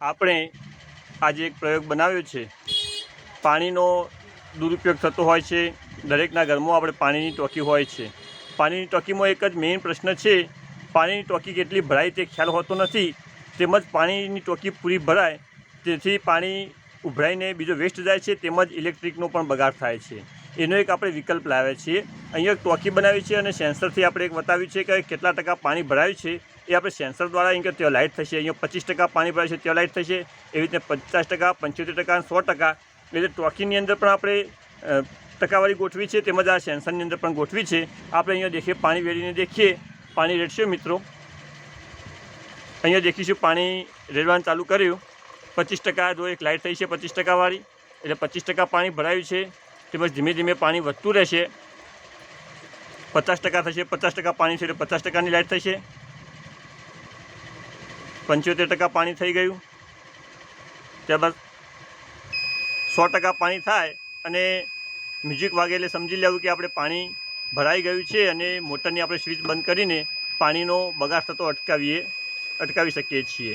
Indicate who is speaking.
Speaker 1: આપણે આજે એક પ્રયોગ બનાવ્યો છે। પાણીનો દુરુપયોગ થતો હોય છે। દરેકના ઘરમાં આપણે પાણીની ટાંકી હોય છે। પાણીની ટાંકીમાં એક જ મેઇન પ્રશ્ન છે, પાણીની ટાંકી કેટલી ભરાય તે ખ્યાલ હોતો નથી। તેમજ પાણીની ટાંકી પૂરી ભરાય તેથી પાણી ઉભરાઈને બીજો વેસ્ટ જાય છે, તેમજ ઇલેક્ટ્રિકનો પણ બગાડ થાય છે। એનો એક આપણે વિકલ્પ લાવ્યા છીએ। અહીંયા એક ટાંકી બનાવી છે અને સેન્સરથી આપણે એક બતાવ્યું છે કે કેટલા ટકા પાણી ભરાયું છે। એ આપણે સેન્સર દ્વારા અહીં ત્યાં લાઇટ થશે। અહીંયા 25% પાણી ભરાય છે ત્યાં લાઇટ થશે, એવી રીતે 50%, 75% અને 100%। એટલે ટાંકીની અંદર પણ આપણે ટકાવારી ગોઠવી છે, તેમજ આ સેન્સરની અંદર પણ ગોઠવી છે। આપણે અહીંયા દેખીએ, પાણી વેરીને દેખીએ, પાણી રેડશે મિત્રો। અહીંયા દેખીશું પાણી રેડવાનું ચાલુ કર્યું। 25% જો એક લાઇટ થઈ છે 25% વાળી, એટલે 25% પાણી ભરાયું છે। તેમજ ધીમે ધીમે પાણી વધતું રહેશે। 50% થશે, 50% પાણી છે એટલે 50%ની લાઇટ થશે। 75% પાણી થઈ ગયું। ત્યારબાદ 100% પાણી થાય અને મ્યુઝિક વાગે એટલે સમજી લેવું કે આપણે પાણી ભરાઈ ગયું છે અને મોટરની આપણે સ્વિચ બંધ કરીને પાણીનો બગાડ થતો અટકાવી શકીએ છીએ।